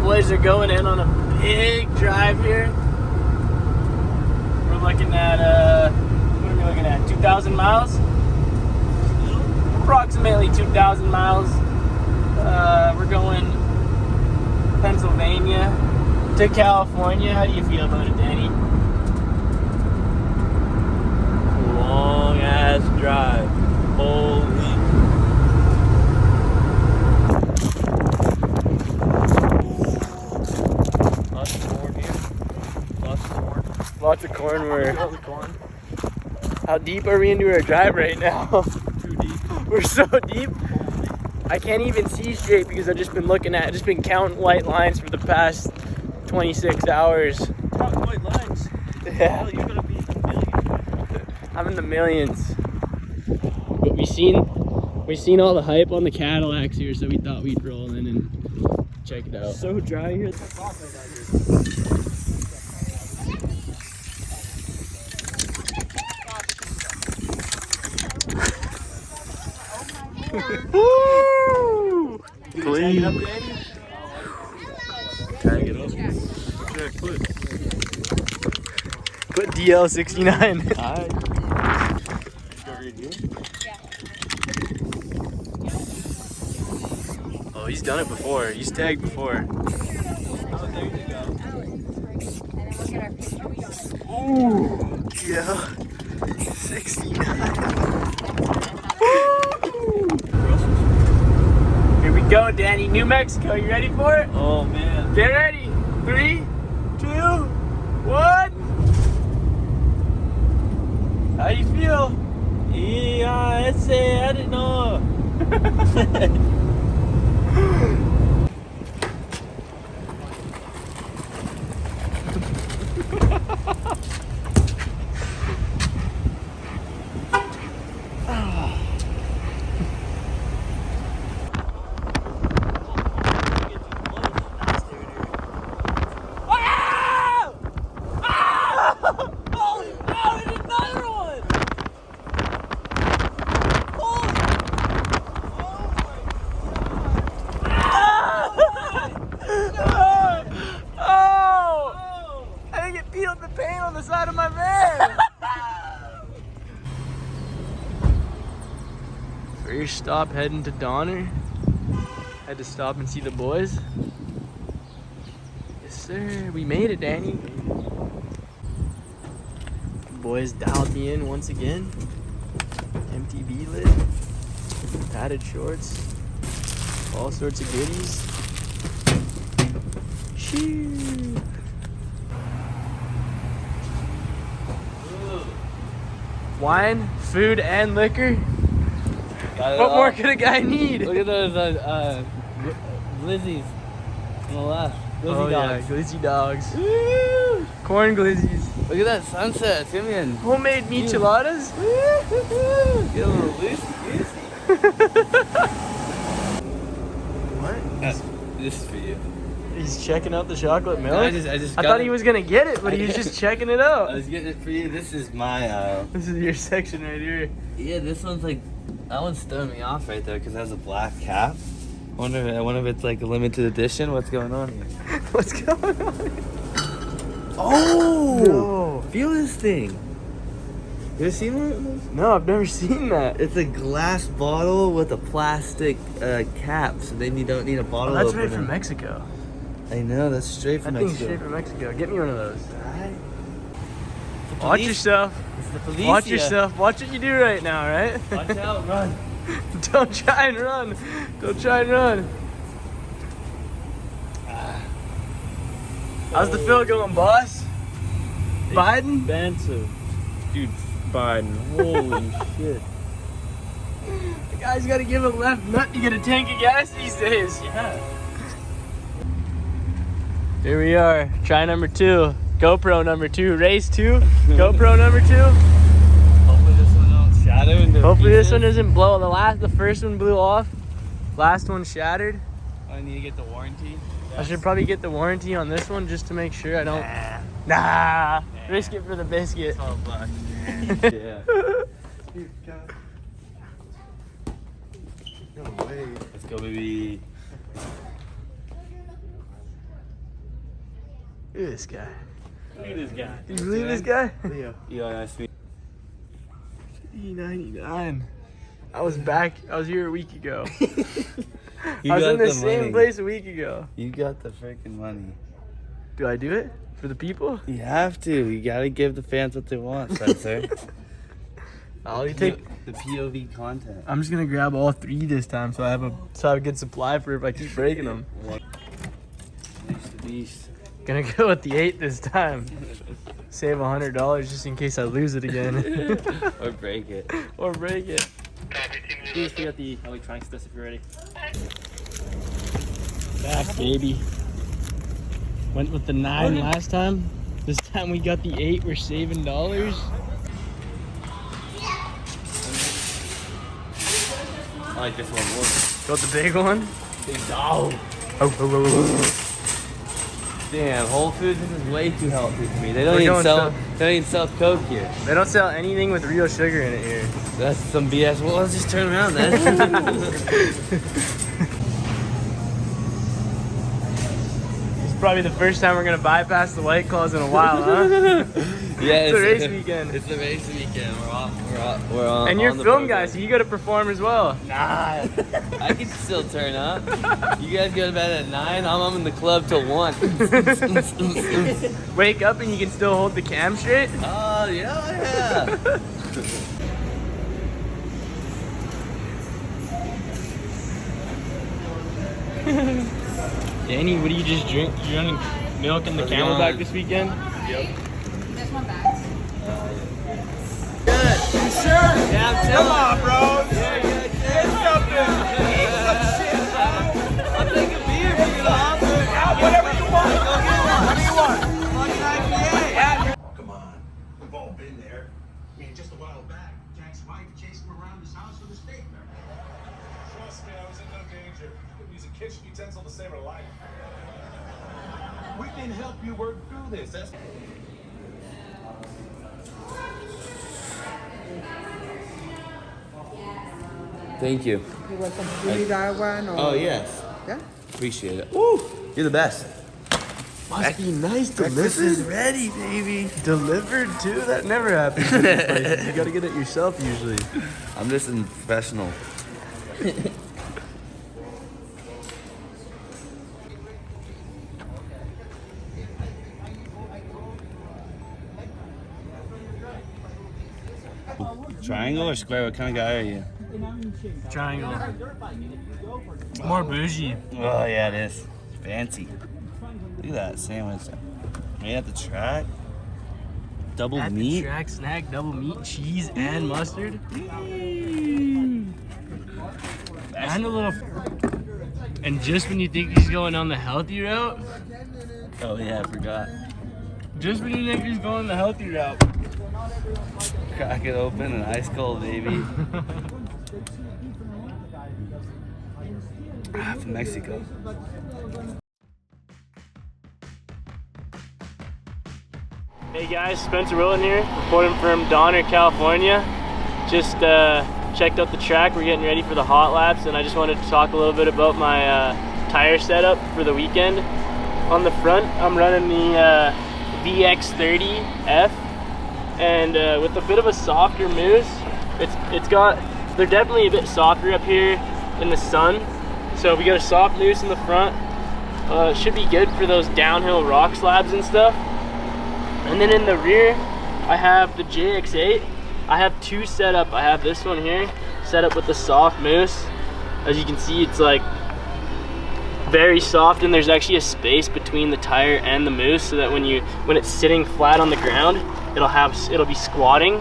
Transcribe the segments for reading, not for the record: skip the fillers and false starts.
Boys are going in on a big drive here. We're looking at, what are we looking at, 2,000 miles? Approximately 2,000 miles. We're going Pennsylvania to California. How do you feel about it, Danny? Long ass drive. Holy. Lots of corn. How deep are we into our drive right now? Too deep. We're so deep. I can't even see straight because I've just been counting white lines for the past 26 hours. Counting white lines? Yeah. Well, you're gonna be in the millions. I'm in the millions. But we seen all the hype on the Cadillacs here, so we thought we'd roll in and check it out. So dry here. Woo! Clean. Tag it up. Yeah, Put DL69. Alright. Oh, he's done it before. He's tagged before. Oh, there you go. Ooh, yeah. 69. Here we go, Danny. New Mexico. You ready for it? Oh man. Get ready. 3, 2, 1. How you feel? Yeah, I didn't know. The paint on the side of my van. First stop heading to Donner. Had to stop and see the boys. Yes sir, we made it, Danny. Boys dialed me in once again. MTB lid, padded shorts, all sorts of goodies. Shoo. Wine, food, and liquor. What more could a guy need? Look at those glizzies on the left. Glizzy dogs. Yeah, glizzy dogs. Woo! Corn glizzies. Look at that sunset, Simeon. Homemade micheladas. Get a little loosey. What? This is for you. He's checking out the chocolate milk? I just I thought he was gonna get it, but he was just checking it out. I was getting it for you. This is my This is your section right here. yeah, this one's like, that one's throwing me off right there because it has a black cap. I wonder if it's like a limited edition. What's going on here? What's going on? Oh! No. Feel this thing. You ever seen one? No, I've never seen that. It's a glass bottle with a plastic cap, so then you don't need a bottle That's opener. right from Mexico. I know, that's straight from That Mexico. thing's straight from Mexico. Get me one of those. Right. Watch yourself. It's the police. Watch yourself. Watch what you do right now, right? Watch out, run. Don't try and run. Don't try and run. How's the fill going, boss? Biden? Expensive. Dude, Biden. Holy shit. The guy's got to give a left nut to get a tank of gas these days. Yeah. Here we are, try number 2, GoPro number 2, race 2, GoPro number 2. Hopefully this one don't shatter into Hopefully this pieces. one doesn't blow. The first one blew off. Last one shattered. I need to get the warranty. I should probably get the warranty on this one just to make sure I don't. Nah. Risk it for the biscuit. $12. Yeah. No way. Let's go, baby. Look at this guy. Look at this guy. Can you believe this guy? Leo. Yeah, nice to meet E99. I was here a week ago. you. I was in the the same money. place a week ago. You got the freaking money. Do I do it for the people? You have to. You gotta give the fans what they want, Spencer. I'll take. The POV content. I'm just gonna grab all 3 this time, so I have a good supply for if I keep breaking them. Beast to beast. Gonna go with the 8 this time. Save $100 just in case I lose it again. Or break it. Or break it. Please forget the electronics test if you're ready. Back, baby. Went with the 9 last time. This time we got the 8. We're saving dollars. I like this one more. Got the big one. Big dog. Damn, Whole Foods, this is way too healthy for me. They don't We're even going sell. They don't even sell Coke here. They don't sell anything with real sugar in it here. That's some BS. Well, let's just turn around then. It's probably the first time we're gonna bypass the White Claws in a while, huh? Yeah, It's a race weekend. It's the race weekend. We're on. And you're on the film program. guy, so you gotta perform as well. Nah, I can still turn up. You guys go to bed at 9. I'm in the club till 1. Wake up and you can still hold the cam straight. Oh yeah. Danny, what do you just drink? You running milk in the How's it Camelback going? this weekend? This one back. Yeah, I'm Come on, bro. Yeah, Get something. Eat some shit, bro. I'll take a beer for you, Tom. Yeah, whatever you want. What do you want? Fucking IPA. Come on. We've all been there. I mean, just a while back, Jack's wife chased him around his house with a steak knife. Trust me, I was in no danger. Couldn't use a kitchen utensil to save her life. We can help you work through this. That's Thank you. You're welcome. You need that one or? Oh yes, Yeah? appreciate it. Woo, you're the best. Must be nice This is ready, baby. Delivered too? That never happens at these places. You gotta get it yourself usually. I'm just a professional. Triangle or square? What kind of guy are you? Triangle. More bougie. Oh yeah, it is. Fancy. Look at that sandwich. Made at the track. Double At the meat. track snack, double meat, cheese, and mustard. And a little. And just when you think he's going on the healthy route, Oh yeah, I forgot. just when you think he's going the healthy route, Crack it open and ice cold, baby. From Mexico. Hey guys, Spencer Willen here, reporting from Donner, California. Just checked out the track. We're getting ready for the hot laps, and I just wanted to talk a little bit about my tire setup for the weekend. On the front, I'm running the VX30F, and with a bit of a softer mousse. They're definitely a bit softer up here in the sun. So we got a soft mousse in the front. It should be good for those downhill rock slabs and stuff. And then in the rear, I have the JX8. I have 2 set up. I have this one here, set up with the soft mousse. As you can see, it's like very soft, and there's actually a space between the tire and the mousse, so that when it's sitting flat on the ground, it'll be squatting.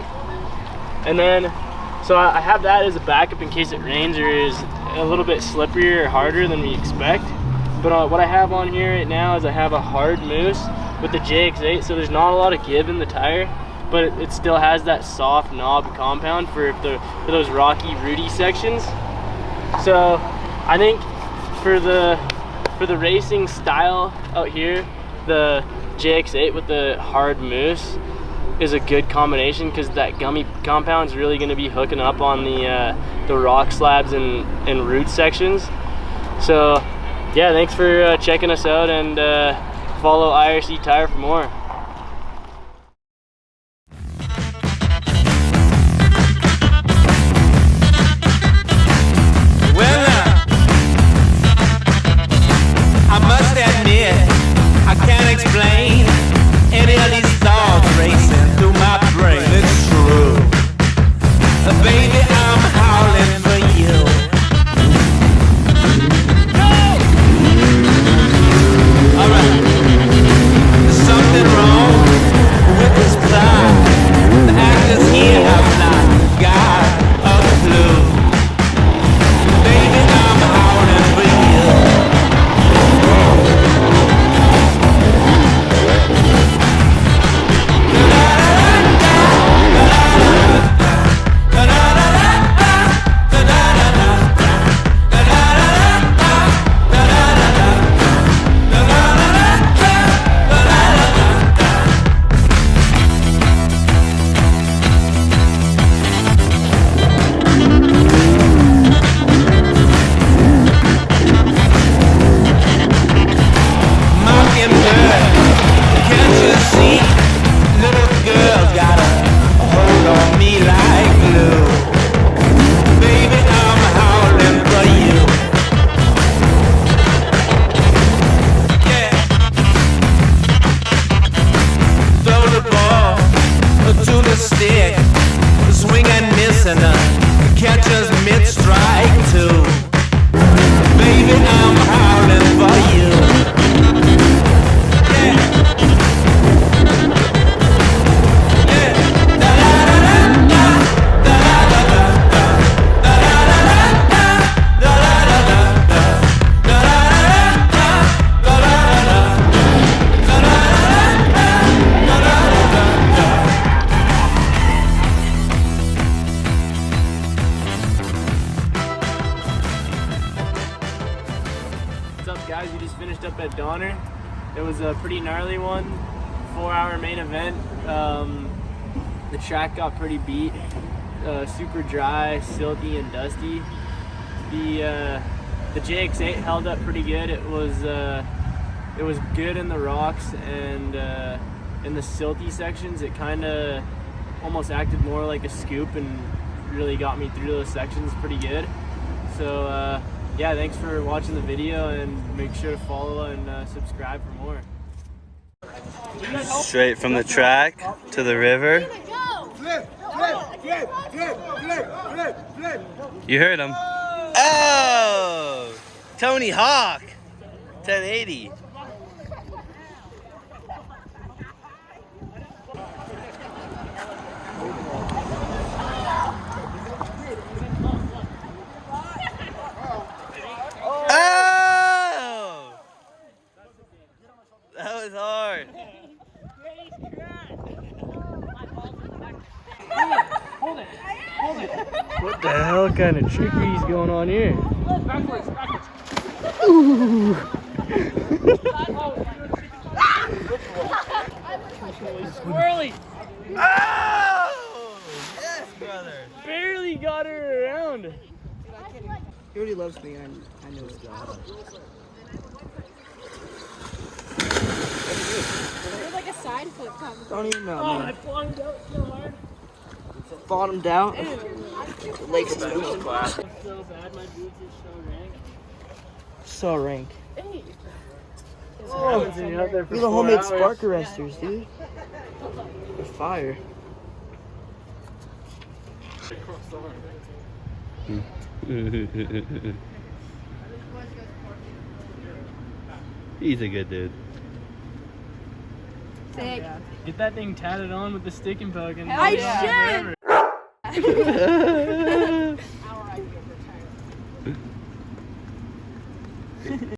And then So I have that as a backup in case it rains or is a little bit slipperier or harder than we expect. But what I have on here right now is I have a hard mousse with the JX8, so there's not a lot of give in the tire, but it still has that soft knob compound for those rocky, rooty sections. So I think for the racing style out here, the JX8 with the hard mousse is a good combination because that gummy compound is really going to be hooking up on the rock slabs and root sections. So yeah, thanks for checking us out, and follow IRC Tire for more. I must admit, I can't explain any of these thoughts racing through my brain. It's true, baby, I'm howling for you. Alright, there's something wrong with this plot. The actors here have not got a clue. Baby, I'm howling for you. Guys, we just finished up at Donner. It was a pretty gnarly one, 4-hour main event. The track got pretty beat, super dry, silty, and dusty. The JX8 held up pretty good. It was good in the rocks, and in the silty sections, it kind of almost acted more like a scoop and really got me through those sections pretty good. So. Yeah, thanks for watching the video, and make sure to follow and subscribe for more. Straight from the track to the river. You heard him. Oh! Tony Hawk! 1080. That was hard. Hold it. What the hell kind of trickery is going on here? Backwards. Ooh. Squirrely. Oh! Yes, brother. Barely got her around. He already loves me, I know it. There's like a side flip coming. Don't even know, Oh, man. I bottomed out so hard. Bottomed out. Leg extension. So bad, my boots are so rank. So rank. Oh, you're out there for You're the 4 homemade hours. spark arresters, dude. They're fire. He's a good dude. Sick. Get that thing tatted on with the stick and poke. And I should. Our idea of retirement.